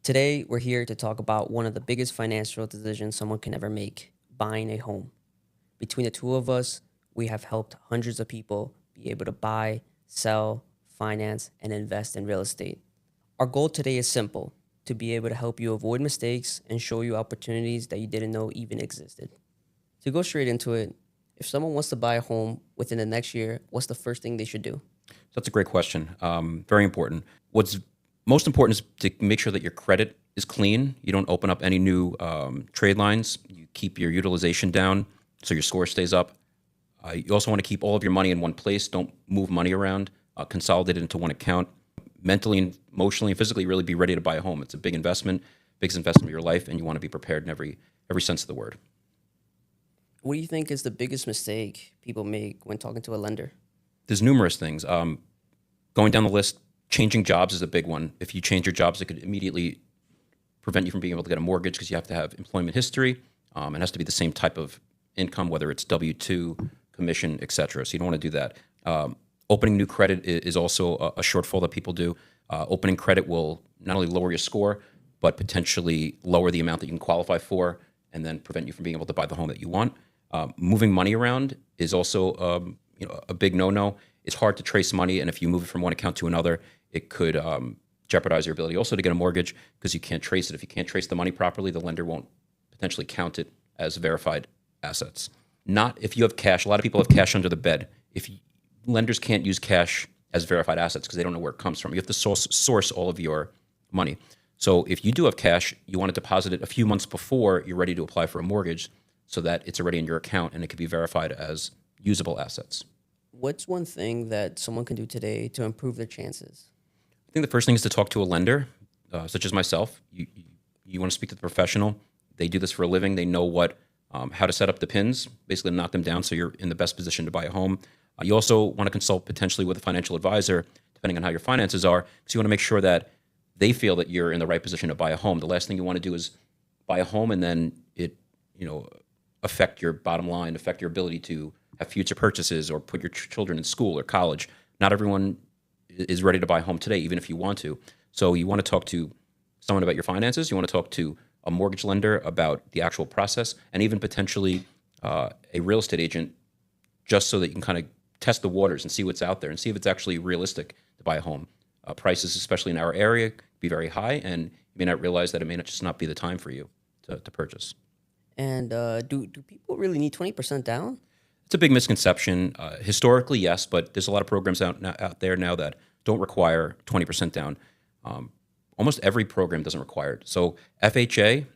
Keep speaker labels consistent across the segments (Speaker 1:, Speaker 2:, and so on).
Speaker 1: Today, we're here to talk about one of the biggest financial decisions someone can ever make, buying a home. Between the two of us, we have helped hundreds of people be able to buy, sell, finance, and invest in real estate. Our goal today is simple, to be able to help you avoid mistakes and show you opportunities that you didn't know even existed. To go straight into it, if someone wants to buy a home within the next year, what's the first thing they should do?
Speaker 2: That's a great question. Very important. What's most important is to make sure that your credit is clean. You don't open up any new trade lines. You keep your utilization down so your score stays up. You also want to keep all of your money in one place. Don't move money around. Consolidate it into one account. Mentally and emotionally and physically, really be ready to buy a home. It's a big investment, biggest investment of your life, and you want to be prepared in every sense of the word.
Speaker 1: What do you think is the biggest mistake people make when talking to a lender?
Speaker 2: There's numerous things. Going down the list, changing jobs is a big one. If you change your jobs, it could immediately prevent you from being able to get a mortgage because you have to have employment history. It has to be the same type of income, whether it's W-2, commission, et cetera. So you don't want to do that. Opening new credit is also a shortfall that people do. Opening credit will not only lower your score, but potentially lower the amount that you can qualify for and then prevent you from being able to buy the home that you want. Moving money around is also a big no-no. It's hard to trace money, and if you move it from one account to another, it could jeopardize your ability also to get a mortgage because you can't trace it. If you can't trace the money properly, the lender won't potentially count it as verified assets. Not if you have cash. A lot of people have cash under the bed. Lenders can't use cash as verified assets because they don't know where it comes from. You have to source all of your money. So if you do have cash, you want to deposit it a few months before you're ready to apply for a mortgage so that it's already in your account and it can be verified as usable assets.
Speaker 1: What's one thing that someone can do today to improve their chances?
Speaker 2: I think the first thing is to talk to a lender, such as myself. You want to speak to the professional. They do this for a living. They know how to set up the pins, basically knock them down so you're in the best position to buy a home. You also want to consult potentially with a financial advisor, depending on how your finances are, because you want to make sure that they feel that you're in the right position to buy a home. The last thing you want to do is buy a home and then it, affect your bottom line, affect your ability to have future purchases or put your children in school or college. Not everyone is ready to buy a home today, even if you want to. So you want to talk to someone about your finances. You want to talk to a mortgage lender about the actual process, and even potentially a real estate agent, just so that you can kind of test the waters and see what's out there and see if it's actually realistic to buy a home. Prices, especially in our area, be very high, and you may not realize that it may not be the time for you to purchase.
Speaker 1: And do people really need 20% down?
Speaker 2: It's a big misconception. Historically, yes, but there's a lot of programs out there now that don't require 20% down. Almost every program doesn't require it. So FHA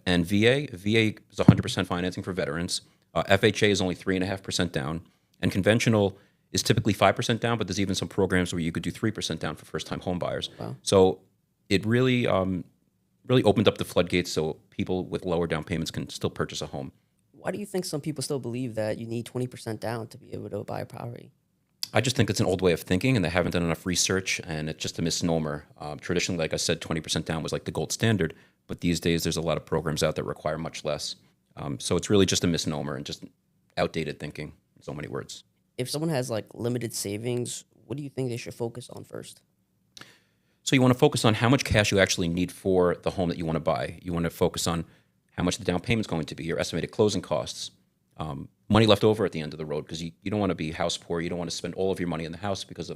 Speaker 2: and VA is 100% financing for veterans. FHA is only 3.5% down, and conventional is typically 5% down, but there's even some programs where you could do 3% down for first-time home buyers.
Speaker 1: Wow.
Speaker 2: So it really opened up the floodgates so people with lower down payments can still purchase a home.
Speaker 1: Why do you think some people still believe that you need 20% down to be able to buy a property?
Speaker 2: I just think it's an old way of thinking, and they haven't done enough research, and it's just a misnomer. Traditionally, like I said, 20% down was like the gold standard, but these days there's a lot of programs out that require much less. So it's really just a misnomer and just outdated thinking, in so many words.
Speaker 1: If someone has like limited savings, what do you think they should focus on first?
Speaker 2: So you want to focus on how much cash you actually need for the home that you want to buy. You want to focus on how much the down payment's going to be, your estimated closing costs, money left over at the end of the road, because you don't want to be house poor. You don't want to spend all of your money in the house because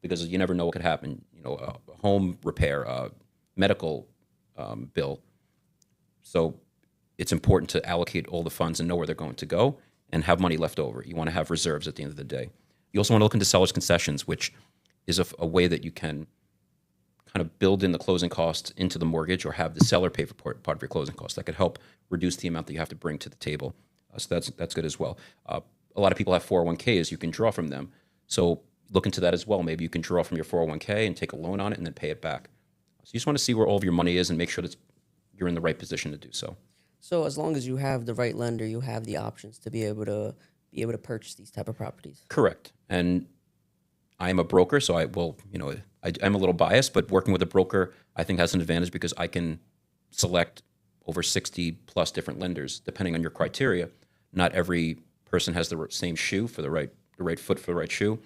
Speaker 2: you never know what could happen. A home repair, medical bill. So it's important to allocate all the funds and know where they're going to go and have money left over. You want to have reserves at the end of the day. You also want to look into seller's concessions, which is a way that you can kind of build in the closing costs into the mortgage or have the seller pay for part of your closing costs. That could help reduce the amount that you have to bring to the table. So that's good as well. A lot of people have 401ks. You can draw from them. So look into that as well. Maybe you can draw from your 401k and take a loan on it and then pay it back. So you just want to see where all of your money is and make sure that you're in the right position to do so.
Speaker 1: So as long as you have the right lender, you have the options to be able to purchase these type of properties.
Speaker 2: Correct. And I am a broker, so I'm a little biased, but working with a broker, I think has an advantage because I can select over 60 plus different lenders, depending on your criteria. Not every person has the same shoe for the right foot for the right shoe.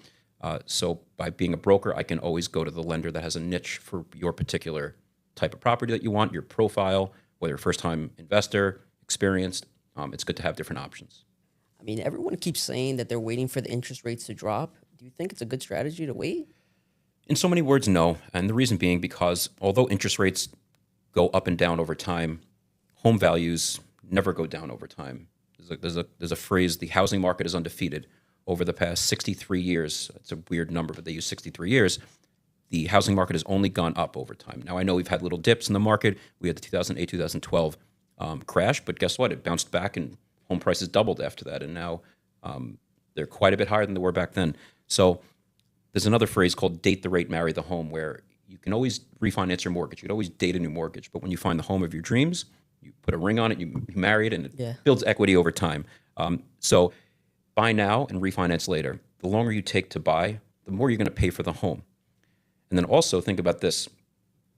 Speaker 2: So by being a broker, I can always go to the lender that has a niche for your particular type of property that you want, your profile, whether you're a first-time investor, experienced. It's good to have different options.
Speaker 1: I mean, everyone keeps saying that they're waiting for the interest rates to drop. Do you think it's a good strategy to wait?
Speaker 2: In so many words, no. And the reason being because although interest rates go up and down over time, home values never go down over time. There's a phrase, the housing market is undefeated. Over the past 63 years, it's a weird number, but they use 63 years, the housing market has only gone up over time. Now, I know we've had little dips in the market. We had the 2008, 2012 crash, but guess what? It bounced back and home prices doubled after that. And now they're quite a bit higher than they were back then. So there's another phrase called date the rate, marry the home, where you can always refinance your mortgage. You can always date a new mortgage. But when you find the home of your dreams, you put a ring on it, you marry it, and it builds equity over time. So buy now and refinance later. The longer you take to buy, the more you're going to pay for the home. And then also think about this.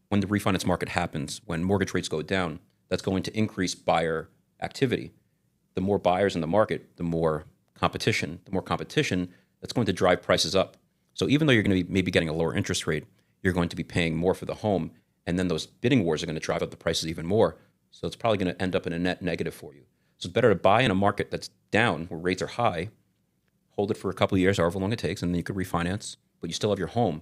Speaker 2: When the refinance market happens, when mortgage rates go down, that's going to increase buyer activity. The more buyers in the market, the more competition. The more competition, that's going to drive prices up. So even though you're going to be maybe getting a lower interest rate, you're going to be paying more for the home. And then those bidding wars are going to drive up the prices even more. So it's probably going to end up in a net negative for you. So it's better to buy in a market that's down, where rates are high, hold it for a couple of years, however long it takes, and then you could refinance, but you still have your home.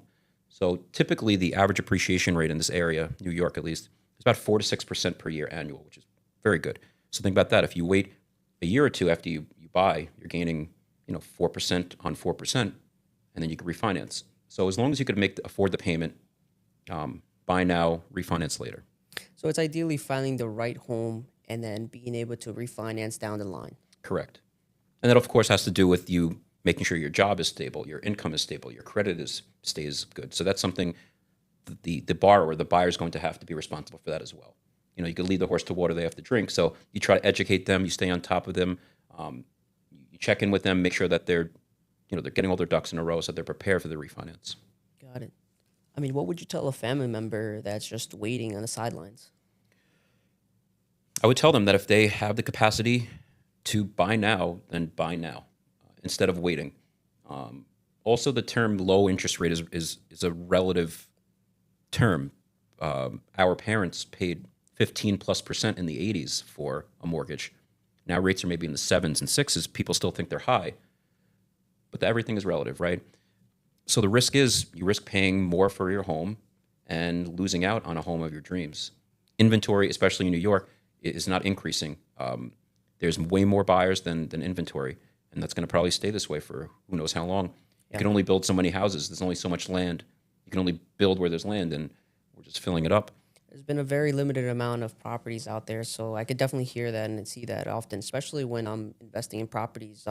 Speaker 2: So typically the average appreciation rate in this area, New York at least, is about 4 to 6% per year annual, which is very good. So think about that. If you wait a year or two after you buy, you're gaining 4% on 4%, and then you can refinance. So as long as you could afford the payment, buy now, refinance later.
Speaker 1: So it's ideally finding the right home and then being able to refinance down the line.
Speaker 2: Correct. And that, of course, has to do with you making sure your job is stable, your income is stable, your credit stays good. So that's something the borrower, the buyer, is going to have to be responsible for that as well. You could lead the horse to water they have to drink. So you try to educate them, you stay on top of them, you check in with them, make sure that they're getting all their ducks in a row so that they're prepared for the refinance.
Speaker 1: Got it. I mean, what would you tell a family member that's just waiting on the sidelines?
Speaker 2: I would tell them that if they have the capacity to buy now, then buy now instead of waiting. Also, the term low interest rate is a relative term. Our parents paid 15+% in the 80s for a mortgage. Now rates are maybe in the 7s and 6s. People still think they're high, but everything is relative, right? So the risk is you risk paying more for your home and losing out on a home of your dreams. Inventory, especially in New York, is not increasing. There's way more buyers than inventory, and that's going to probably stay this way for who knows how long. You can only build so many houses. There's only so much land. You can only build where there's land, and we're just filling it up.
Speaker 1: There's been a very limited amount of properties out there, so I could definitely hear that and see that often, especially when I'm investing in properties.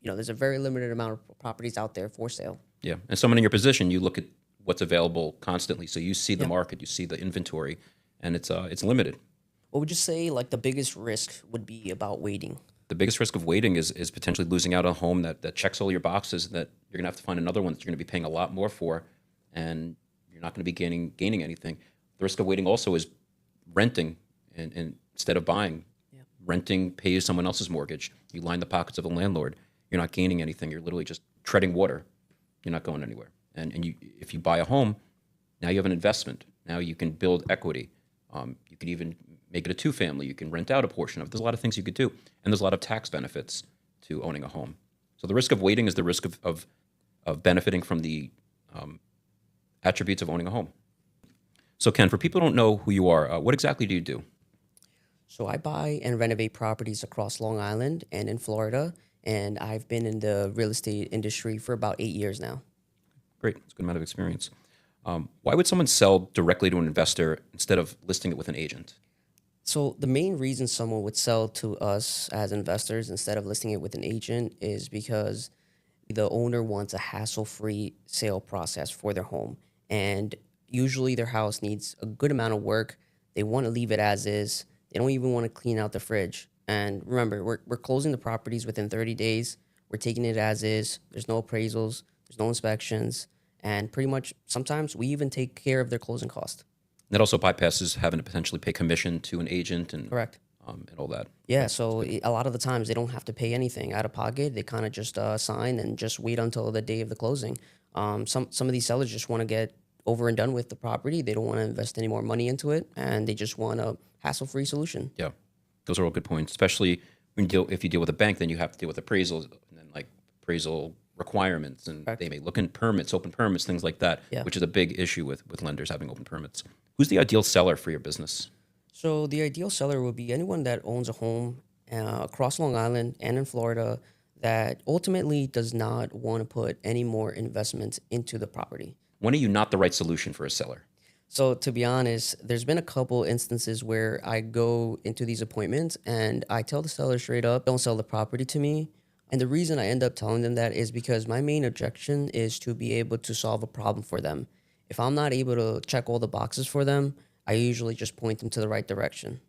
Speaker 1: There's a very limited amount of properties out there for sale.
Speaker 2: Yeah, and someone in your position, you look at what's available constantly, so you see the market, you see the inventory, and it's limited.
Speaker 1: What would you say, like, the biggest risk would be about waiting?
Speaker 2: The biggest risk of waiting is potentially losing out on a home that checks all your boxes, that you're going to have to find another one that you're going to be paying a lot more for, and you're not going to be gaining anything. The risk of waiting also is renting and instead of buying.
Speaker 1: Yeah.
Speaker 2: Renting pays someone else's mortgage. You line the pockets of the landlord. You're not gaining anything. You're literally just treading water. You're not going anywhere. And if you buy a home, now you have an investment. Now you can build equity. You could even make it a two-family. You can rent out a portion of it. There's a lot of things you could do. And there's a lot of tax benefits to owning a home. So the risk of waiting is the risk of benefiting from the attributes of owning a home. So Ken, for people who don't know who you are, what exactly do you do?
Speaker 1: So I buy and renovate properties across Long Island and in Florida, and I've been in the real estate industry for about 8 years now.
Speaker 2: Great. It's a good amount of experience. Why would someone sell directly to an investor instead of listing it with an agent?
Speaker 1: So the main reason someone would sell to us as investors instead of listing it with an agent is because the owner wants a hassle-free sale process for their home. And usually their house needs a good amount of work. They want to leave it as is. They don't even want to clean out the fridge. And remember, we're closing the properties within 30 days. We're taking it as is. There's no appraisals. There's no inspections. And pretty much sometimes we even take care of their closing cost.
Speaker 2: That also bypasses having to potentially pay commission to an agent and
Speaker 1: Correct.
Speaker 2: And all that.
Speaker 1: Yeah, so a lot of the times they don't have to pay anything out of pocket. They kind of just sign and just wait until the day of the closing. Some of these sellers just want to get over and done with the property. They don't want to invest any more money into it, and they just want a hassle-free solution.
Speaker 2: Yeah, those are all good points. Especially if you deal with a bank, then you have to deal with appraisals and then like appraisal requirements, and
Speaker 1: Correct.
Speaker 2: they may look in permits, open permits, things like that,
Speaker 1: Yeah.
Speaker 2: which is a big issue with lenders having open permits. Who's the ideal seller for your business?
Speaker 1: So the ideal seller would be anyone that owns a home across Long Island and in Florida that ultimately does not want to put any more investments into the property.
Speaker 2: When are you not the right solution for a seller?
Speaker 1: So to be honest, there's been a couple instances where I go into these appointments and I tell the seller straight up, don't sell the property to me. And the reason I end up telling them that is because my main objection is to be able to solve a problem for them. If I'm not able to check all the boxes for them, I usually just point them to the right direction.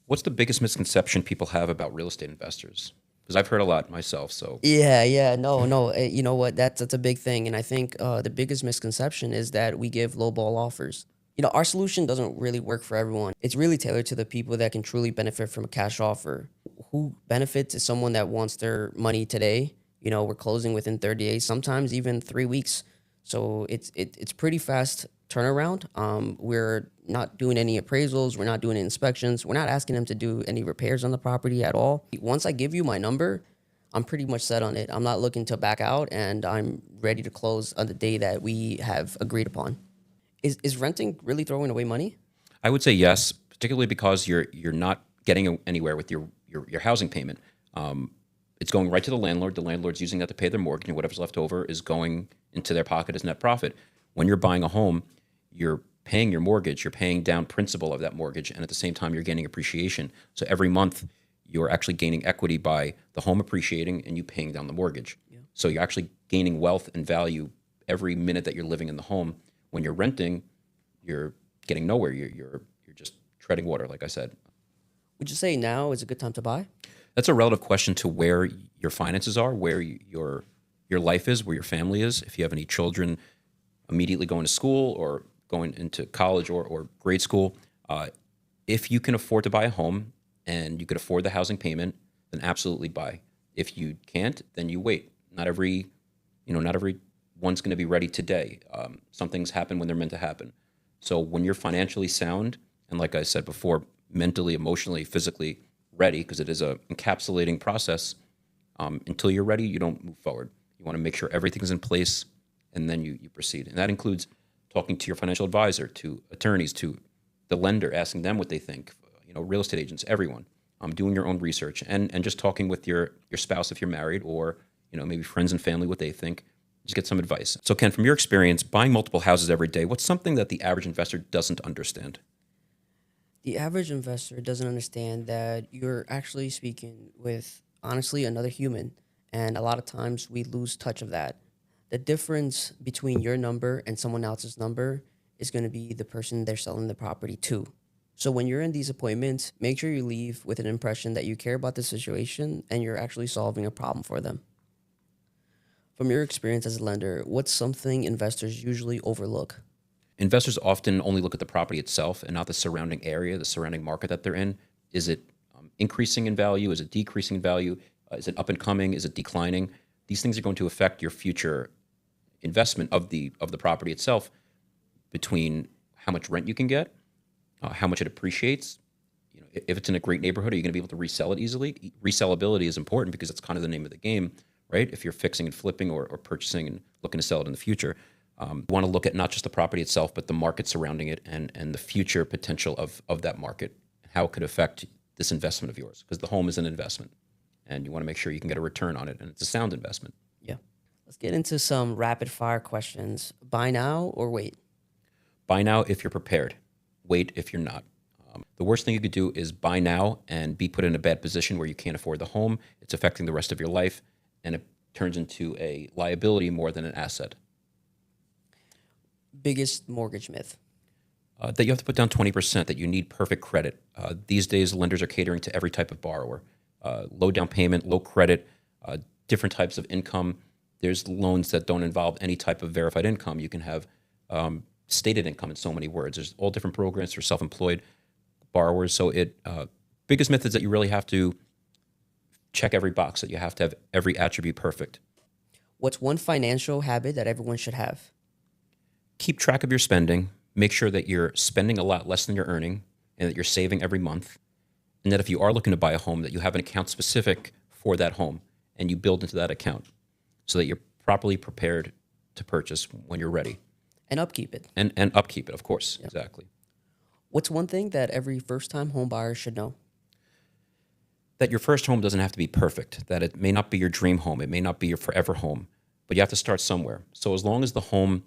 Speaker 2: What's the biggest misconception people have about real estate investors? Because I've heard a lot myself. So
Speaker 1: Yeah, no, no. You know what? That's a big thing, and I think the biggest misconception is that we give lowball offers. You know, our solution doesn't really work for everyone. It's really tailored to the people that can truly benefit from a cash offer. Who benefits is someone that wants their money today. You know, we're closing within 30 days, sometimes even 3 weeks. So it's pretty fast turnaround. We're not doing any appraisals. We're not doing inspections. We're not asking them to do any repairs on the property at all. Once I give you my number, I'm pretty much set on it. I'm not looking to back out, and I'm ready to close on the day that we have agreed upon. Is renting really throwing away money?
Speaker 2: I would say yes, particularly because you're not getting anywhere with your housing payment. It's going right to the landlord. The landlord's using that to pay their mortgage, and whatever's left over is going into their pocket as net profit. When you're buying a home, you're paying your mortgage, you're paying down principal of that mortgage, and at the same time, you're gaining appreciation. So every month, you're actually gaining equity by the home appreciating and you paying down the mortgage. So you're actually gaining wealth and value every minute that you're living in the home. When you're renting, you're getting nowhere. You're just treading water, like I said.
Speaker 1: Would you say now is a good time to buy?
Speaker 2: That's a relative question to where your finances are, where your life is, where your family is. If you have any children immediately going to school or going into college or grade school, if you can afford to buy a home and you could afford the housing payment, then absolutely buy. If you can't, then you wait. Not every one's going to be ready today. Some things happen when they're meant to happen. So when you're financially sound, and like I said before, mentally, emotionally, physically ready, because it is a encapsulating process, until you're ready, you don't move forward. You want to make sure everything's in place, and then you proceed. And that includes talking to your financial advisor, to attorneys, to the lender, asking them what they think, real estate agents, everyone. Doing your own research and just talking with your spouse if you're married, or maybe friends and family, what they think. Just get some advice. So Ken, from your experience buying multiple houses every day, what's something that the average investor doesn't understand?
Speaker 1: The average investor doesn't understand that you're actually speaking with, honestly, another human. And a lot of times we lose touch of that. The difference between your number and someone else's number is going to be the person they're selling the property to. So when you're in these appointments, make sure you leave with an impression that you care about the situation and you're actually solving a problem for them. From your experience as a lender, what's something investors usually overlook?
Speaker 2: Investors often only look at the property itself and not the surrounding area, the surrounding market that they're in. Is it increasing in value? Is it decreasing in value? Is it up and coming? Is it declining? These things are going to affect your future investment of the property itself, between how much rent you can get, how much it appreciates. If it's in a great neighborhood, are you going to be able to resell it easily? Resellability is important because it's kind of the name of the game, right? If you're fixing and flipping or purchasing and looking to sell it in the future, you want to look at not just the property itself, but the market surrounding it and the future potential of that market and how it could affect this investment of yours. Because the home is an investment, and you want to make sure you can get a return on it, and it's a sound investment.
Speaker 1: Yeah. Let's get into some rapid fire questions. Buy now or wait?
Speaker 2: Buy now if you're prepared. Wait if you're not. The worst thing you could do is buy now and be put in a bad position where you can't afford the home. It's affecting the rest of your life, and it turns into a liability more than an asset.
Speaker 1: Biggest mortgage myth?
Speaker 2: That you have to put down 20%, that you need perfect credit. These days, lenders are catering to every type of borrower. Low down payment, low credit, different types of income. There's loans that don't involve any type of verified income. You can have stated income in so many words. There's all different programs for self-employed borrowers. So biggest myth is that you really have to check every box, that you have to have every attribute perfect.
Speaker 1: What's one financial habit that everyone should have?
Speaker 2: keep track of your spending. Make sure that you're spending a lot less than you're earning and that you're saving every month. And that if you are looking to buy a home, that you have an account specific for that home and you build into that account so that you're properly prepared to purchase when you're ready.
Speaker 1: And upkeep it.
Speaker 2: And upkeep it, of course.
Speaker 1: Yeah.
Speaker 2: Exactly.
Speaker 1: What's one thing that every first-time home buyer should know?
Speaker 2: That your first home doesn't have to be perfect, that it may not be your dream home, it may not be your forever home, but you have to start somewhere. So as long as the home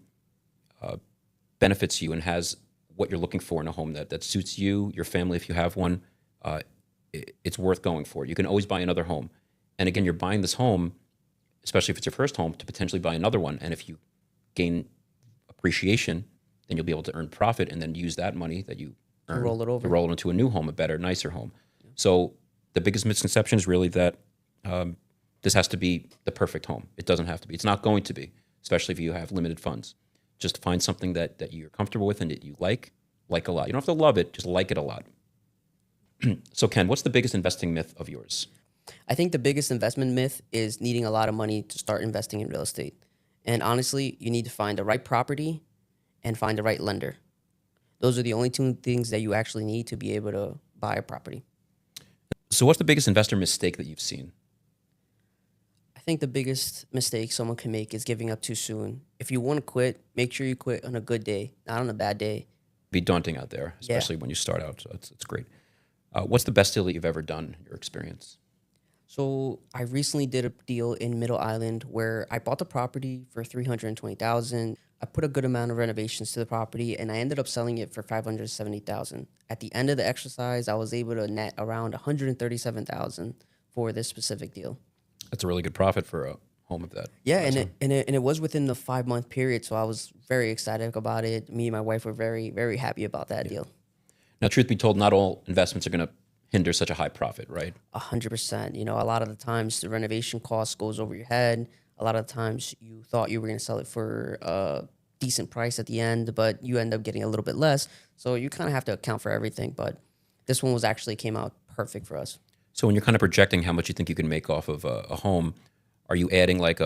Speaker 2: benefits you and has what you're looking for in a home that suits you, your family, if you have one, it's worth going for. You can always buy another home. And again, you're buying this home, especially if it's your first home, to potentially buy another one. And if you gain appreciation, then you'll be able to earn profit and then use that money that you earn
Speaker 1: roll it over.
Speaker 2: to roll it into a new home, a better, nicer home. So the biggest misconception is really that this has to be the perfect home. It doesn't have to be. It's not going to be, especially if you have limited funds. Just find something that you're comfortable with and that you like a lot. You don't have to love it, just like it a lot. So Ken, what's the biggest investing myth of yours?
Speaker 1: I think the biggest investment myth is needing a lot of money to start investing in real estate. And honestly, you need to find the right property and find the right lender. Those are the only two things that you actually need to be able to buy a property.
Speaker 2: So what's the biggest investor mistake that you've seen?
Speaker 1: I think the biggest mistake someone can make is giving up too soon. If you want to quit, make sure you quit on a good day, not on a bad day.
Speaker 2: Be daunting out there, especially when you start out. So it's great. What's the best deal that you've ever done in your experience?
Speaker 1: So I recently did a deal in Middle Island where I bought the property for $320,000. I put a good amount of renovations to the property, and I ended up selling it for $570,000. At the end of the exercise, I was able to net around $137,000 for this specific deal.
Speaker 2: That's a really good profit for a home of that.
Speaker 1: Yeah,
Speaker 2: size.
Speaker 1: and it was within the 5-month period, so I was very excited about it. Me and my wife were very, very happy about that deal.
Speaker 2: Now, truth be told, not all investments are going to hinder such a high profit, right?
Speaker 1: 100%. You know, a lot of the times the renovation cost goes over your head. A lot of the times you thought you were going to sell it for a decent price at the end, but you end up getting a little bit less. So you kind of have to account for everything. But this one came out perfect for us.
Speaker 2: So when you're kind of projecting how much you think you can make off of a home, are you adding like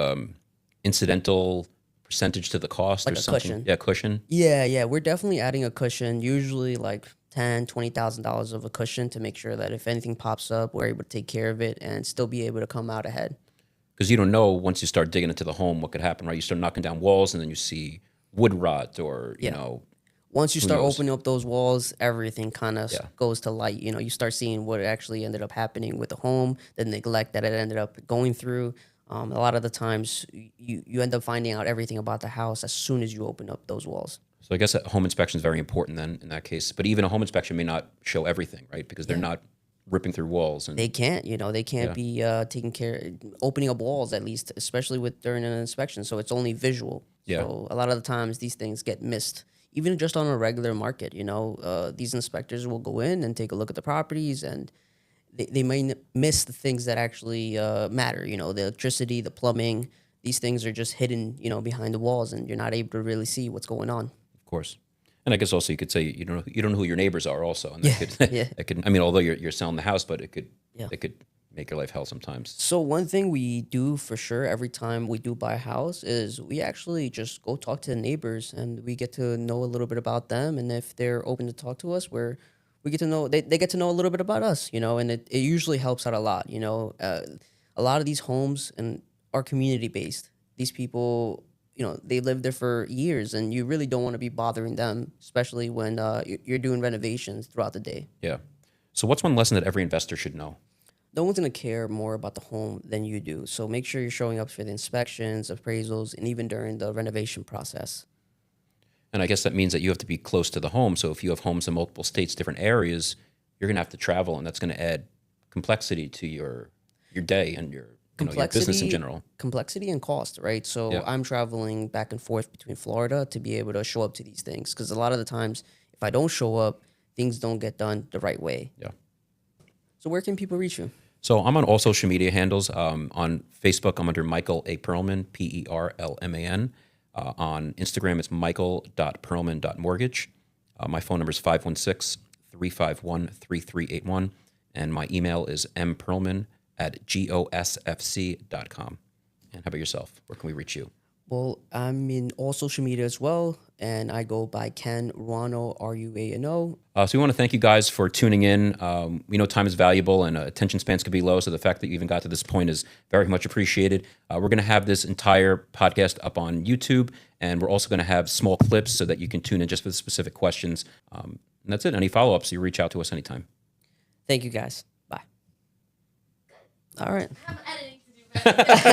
Speaker 2: incidental percentage to the cost
Speaker 1: Like
Speaker 2: or
Speaker 1: a
Speaker 2: something?
Speaker 1: cushion.
Speaker 2: Yeah, cushion.
Speaker 1: Yeah. We're definitely adding a cushion, usually like $10,000-$20,000 of a cushion to make sure that if anything pops up, we're able to take care of it and still be able to come out ahead.
Speaker 2: Because you don't know once you start digging into the home what could happen, right? You start knocking down walls and then you see wood rot or, you know.
Speaker 1: Once you start
Speaker 2: knows?
Speaker 1: opening up those walls, everything kind of goes to light. You know, you start seeing what actually ended up happening with the home, the neglect that it ended up going through. A lot of the times you end up finding out everything about the house as soon as you open up those walls.
Speaker 2: So I guess a home inspection is very important then in that case. But even a home inspection may not show everything, right? Because they're not ripping through walls. And
Speaker 1: They can't, be taking care, opening up walls at least, especially during an inspection. So it's only visual.
Speaker 2: Yeah.
Speaker 1: So a lot of the times these things get missed, even just on a regular market. These inspectors will go in and take a look at the properties, and they may miss the things that actually matter. The electricity, the plumbing. These things are just hidden, behind the walls, and you're not able to really see what's going on.
Speaker 2: Of course. And I guess also you could say you don't know who your neighbors are also, and that could that could, I mean, although you're selling the house, but it could make your life hell sometimes.
Speaker 1: So one thing we do for sure every time we do buy a house is we actually just go talk to the neighbors, and we get to know a little bit about them, and if they're open to talk to us, we get to know they get to know a little bit about us, and it usually helps out a lot. A lot of these homes are community based. These people, they live there for years, and you really don't want to be bothering them, especially when you're doing renovations throughout the day.
Speaker 2: Yeah. So what's one lesson that every investor should know?
Speaker 1: No one's going to care more about the home than you do. So make sure you're showing up for the inspections, appraisals, and even during the renovation process.
Speaker 2: And I guess that means that you have to be close to the home. So if you have homes in multiple states, different areas, you're going to have to travel, and that's going to add complexity to your day and your business in general.
Speaker 1: Complexity and cost, right? So I'm traveling back and forth between Florida to be able to show up to these things, because a lot of the times, if I don't show up, things don't get done the right way.
Speaker 2: Yeah.
Speaker 1: So where can people reach you?
Speaker 2: So I'm on all social media handles. On Facebook, I'm under Michael A. Perlman, Perlman. On Instagram, it's michael.perlman.mortgage. My phone number is 516-351-3381. And my email is mperlman@gosfc.com. And how about yourself? Where can we reach you?
Speaker 1: Well, I'm in all social media as well, and I go by Ken Ruano, Ruano.
Speaker 2: So we want to thank you guys for tuning in. We know time is valuable and attention spans can be low, so the fact that you even got to this point is very much appreciated. We're going to have this entire podcast up on YouTube, and we're also going to have small clips so that you can tune in just for the specific questions. And that's it. Any follow-ups, you reach out to us anytime.
Speaker 1: Thank you guys. Bye. All right.
Speaker 3: I have editing to do.